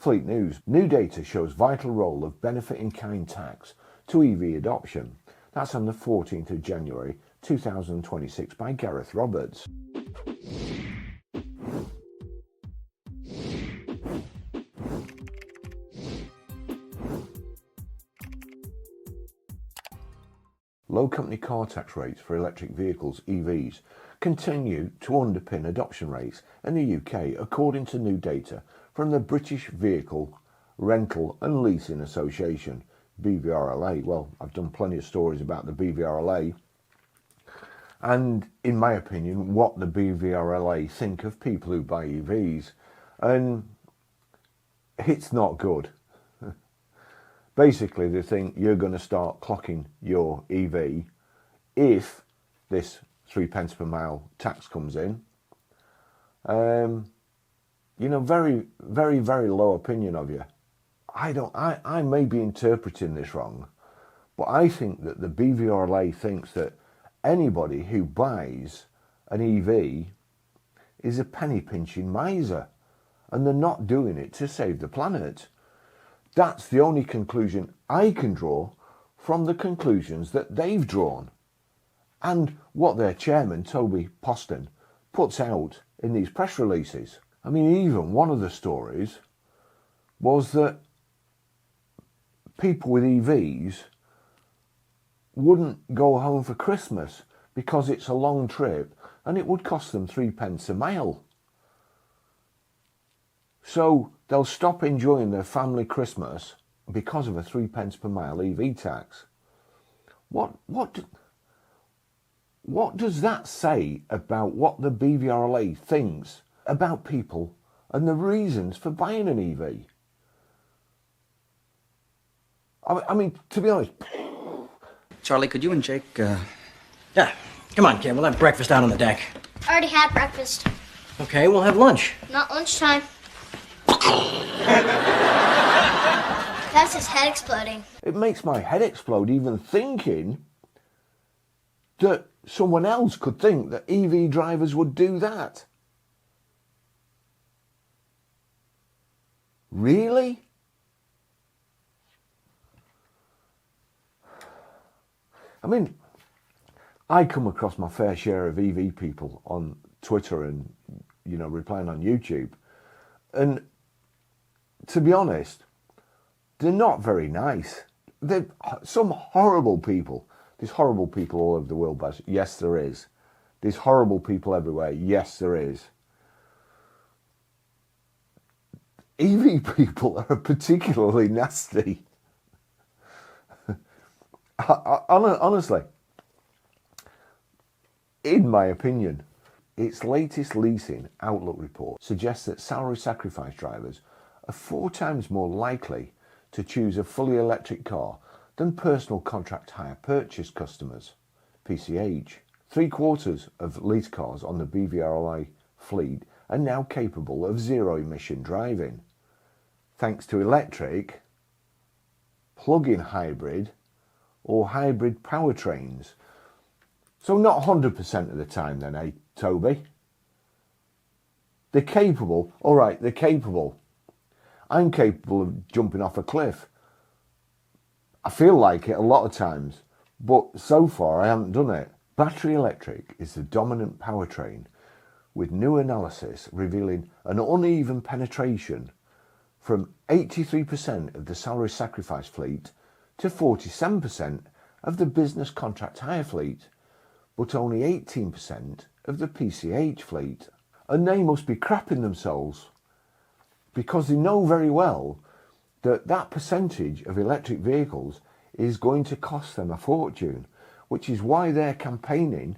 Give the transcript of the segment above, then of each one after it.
Fleet News. New data shows vital role of benefit-in-kind tax to EV adoption. That's on the 14th of January 2026 by Gareth Roberts. Low company car tax rates for electric vehicles, EVs, continue to underpin adoption rates in the UK, according to new data from the British Vehicle Rental and Leasing Association, BVRLA. Well, I've done plenty of stories about the BVRLA, and in my opinion, what the BVRLA think of people who buy EVs, and it's not good. Basically, they think you're going to start clocking your EV if this 3 pence per mile tax comes in. You know, very, very, very low opinion of you. I may be interpreting this wrong, but I think that the BVRLA thinks that anybody who buys an EV is a penny pinching miser, and they're not doing it to save the planet. That's the only conclusion I can draw from the conclusions that they've drawn and what their chairman, Toby Poston, puts out in these press releases. I mean, even one of the stories was that people with EVs wouldn't go home for Christmas because it's a long trip and it would cost them 3 pence a mile. So they'll stop enjoying their family Christmas because of a 3 pence per mile EV tax. What does that say about what the BVRLA thinks about people and the reasons for buying an EV? I mean, to be honest... Charlie, could you and Jake, Yeah, come on, kid, we'll have breakfast out on the deck. I already had breakfast. Okay, we'll have lunch. Not lunchtime. That's his head exploding. It makes my head explode even thinking that someone else could think that EV drivers would do that. Really? I mean, I come across my fair share of EV people on Twitter and, you know, replying on YouTube. And to be honest, they're not very nice. They're some horrible people. There's horrible people all over the world, Baz. Yes, there is. There's horrible people everywhere. Yes, there is. EV people are particularly nasty. Honestly, in my opinion, its latest Leasing Outlook report suggests that salary sacrifice drivers are 4 times more likely to choose a fully electric car than personal contract hire purchase customers, PCH. 3/4 of lease cars on the BVRLA fleet are now capable of zero-emission driving, thanks to electric, plug-in hybrid, or hybrid powertrains. So not 100% of the time then, eh, Toby? They're capable. All right, they're capable. I'm capable of jumping off a cliff. I feel like it a lot of times, but so far I haven't done it. Battery electric is the dominant powertrain, with new analysis revealing an uneven penetration from 83% of the salary sacrifice fleet to 47% of the business contract hire fleet, but only 18% of the PCH fleet. And they must be crapping themselves, because they know very well that that percentage of electric vehicles is going to cost them a fortune, which is why they're campaigning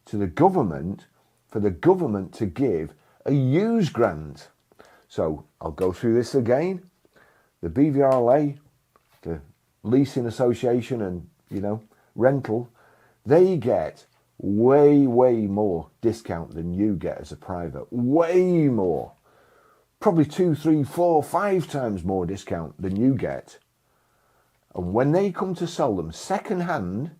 to the government for the government to give a use grant. So I'll go through this again. The BVRLA, the Leasing Association and, you know, rental, they get way more discount than you get as a private. Way more. Probably 2, 3, 4, 5 times more discount than you get. And when they come to sell them second hand,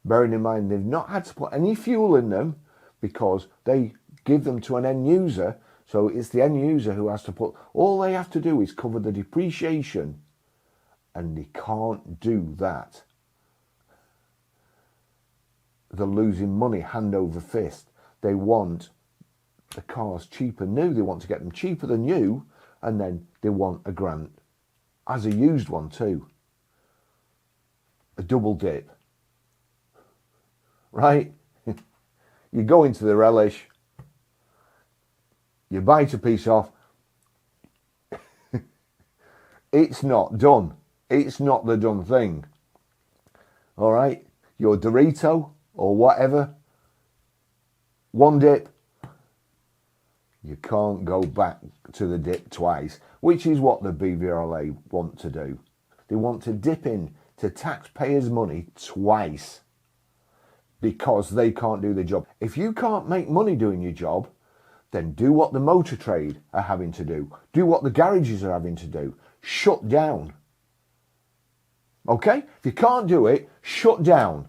bearing in mind they've not had to put any fuel in them because they give them to an end user So it's the end user who has to put, all they have to do is cover the depreciation, and they can't do that. They're losing money hand over fist. They want the cars cheaper new, they want to get them cheaper than new, and then they want a grant as a used one too. A double dip. Right? You go into the relish, you bite a piece off. It's not done. It's not the done thing. All right? Your Dorito or whatever, one dip, you can't go back to the dip twice, which is what the BVRLA want to do. They want to dip in to taxpayers' money twice because they can't do the job. If you can't make money doing your job, then do what the motor trade are having to do. Do what the garages are having to do. Shut down. Okay? If you can't do it, shut down.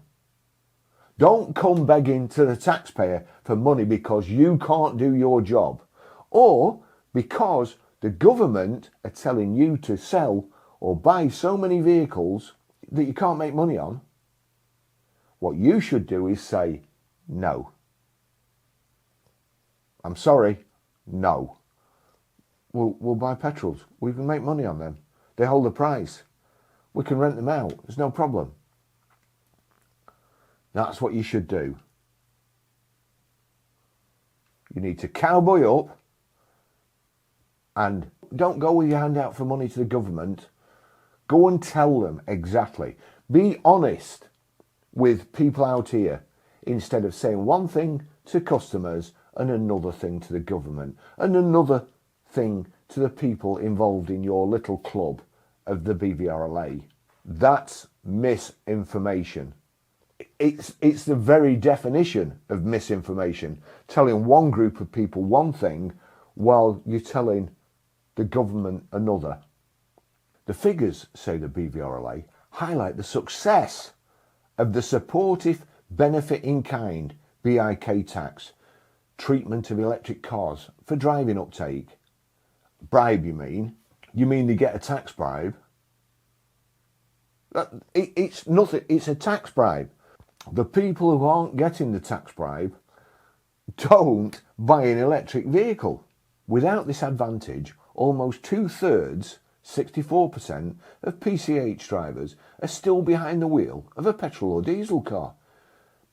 Don't come begging to the taxpayer for money because you can't do your job, or because the government are telling you to sell or buy so many vehicles that you can't make money on. What you should do is say, no. I'm sorry, no. We'll buy petrols. We can make money on them. They hold the price. We can rent them out. There's no problem. That's what you should do. You need to cowboy up and don't go with your hand out for money to the government. Go and tell them exactly. Be honest with people out here instead of saying one thing to customers and another thing to the government and another thing to the people involved in your little club of the BVRLA. That's misinformation. It's the very definition of misinformation, telling one group of people one thing while you're telling the government another. The figures, say the BVRLA, highlight the success of the supportive benefit in kind BIK tax treatment of electric cars for driving uptake. Bribe, you mean? You mean they get a tax bribe? It's nothing. It's a tax bribe. The people who aren't getting the tax bribe don't buy an electric vehicle. Without this advantage, almost 2/3, 64% of PCH drivers are still behind the wheel of a petrol or diesel car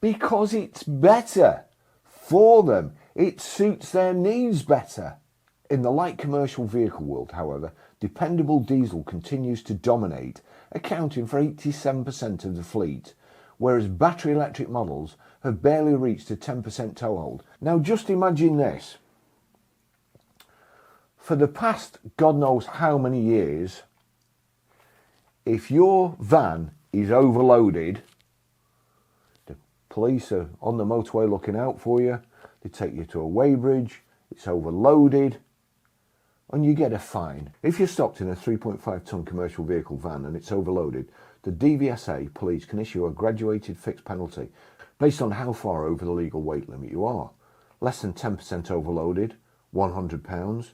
because it's better for them. It suits their needs better. In the light commercial vehicle world, however, dependable diesel continues to dominate, accounting for 87% of the fleet, whereas battery electric models have barely reached a 10% toehold. Now just imagine this. For the past God knows how many years, if your van is overloaded, the police are on the motorway looking out for you, they take you to a weighbridge, it's overloaded, and you get a fine. If you're stopped in a 3.5 tonne commercial vehicle van and it's overloaded, the DVSA police can issue a graduated fixed penalty based on how far over the legal weight limit you are. Less than 10% overloaded, £100,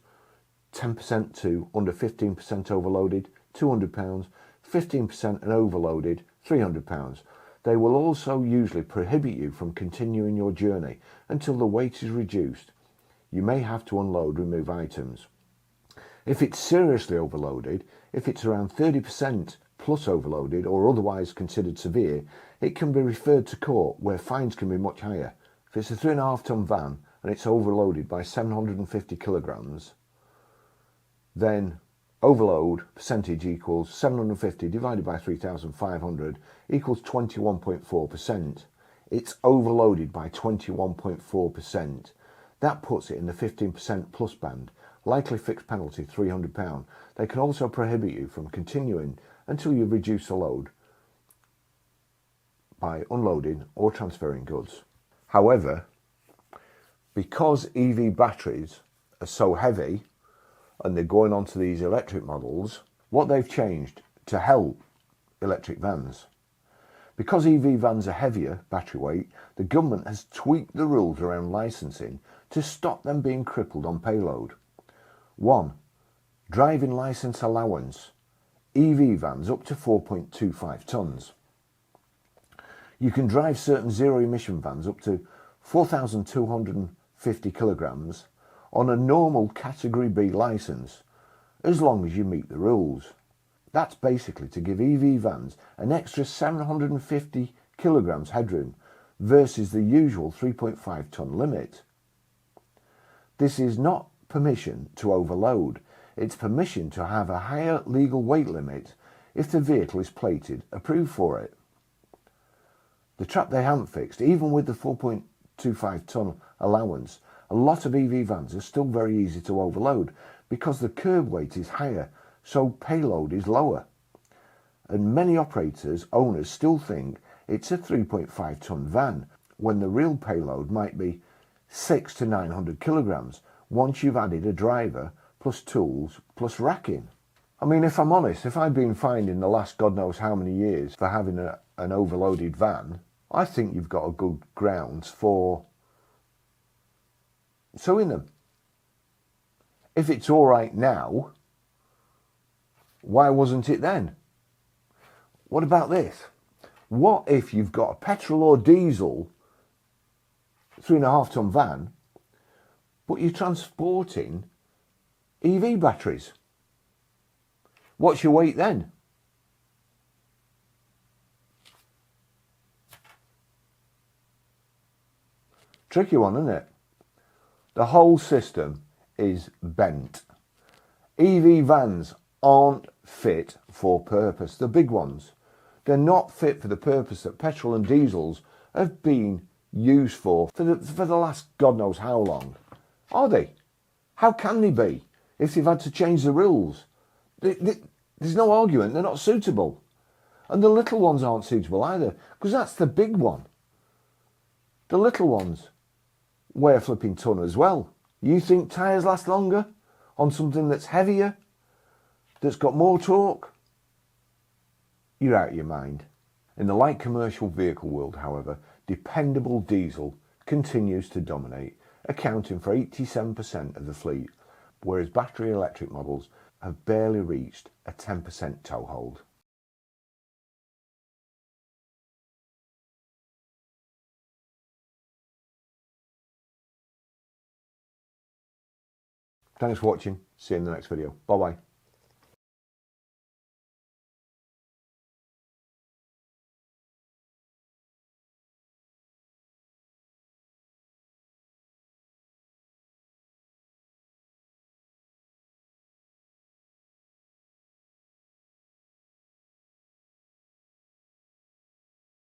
10% to under 15% overloaded, £200, 15% and overloaded, £300. They will also usually prohibit you from continuing your journey until the weight is reduced. You may have to unload, remove items. If it's seriously overloaded, if it's around 30% plus overloaded or otherwise considered severe, it can be referred to court where fines can be much higher. If it's a 3.5 tonne van and it's overloaded by 750 kilograms, then overload percentage equals 750 divided by 3,500 equals 21.4%. It's overloaded by 21.4%. That puts it in the 15% plus band. Likely fixed penalty £300. They can also prohibit you from continuing until you reduce the load by unloading or transferring goods. However, because EV batteries are so heavy and they're going onto these electric models, what they've changed to help electric vans. Because EV vans are heavier battery weight, the government has tweaked the rules around licensing to stop them being crippled on payload. 1. Driving licence allowance. EV vans up to 4.25 tonnes. You can drive certain zero-emission vans up to 4,250 kilograms on a normal Category B licence, as long as you meet the rules. That's basically to give EV vans an extra 750 kilograms headroom versus the usual 3.5 tonne limit. This is not permission to overload, it's permission to have a higher legal weight limit if the vehicle is plated approved for it. The trap they haven't fixed, even with the 4.25 tonne allowance, a lot of EV vans are still very easy to overload because the curb weight is higher, so payload is lower. And many operators, owners still think it's a 3.5 tonne van when the real payload might be 600 to 900 kilograms once you've added a driver plus tools plus racking. I mean, if I'm honest, if I've been fined in the last God knows how many years for having an overloaded van, I think you've got a good grounds for suing them. If it's all right now, why wasn't it then? What about this? What if you've got a petrol or diesel 3.5 tonne van, but you're transporting EV batteries? What's your weight then? Tricky one, isn't it? The whole system is bent. EV vans aren't fit for purpose. The big ones, they're not fit for the purpose that petrol and diesels have been used for the last God knows how long. Are they? How can they be if they've had to change the rules? There's no argument, they're not suitable. And the little ones aren't suitable either, because that's the big one. The little ones weigh a flipping tonne as well. You think tyres last longer on something that's heavier, that's got more torque? You're out of your mind. In the light commercial vehicle world, however, dependable diesel continues to dominate, accounting for 87% of the fleet, whereas battery electric models have barely reached a 10% toehold. Thanks for watching. See you in the next video. Bye bye.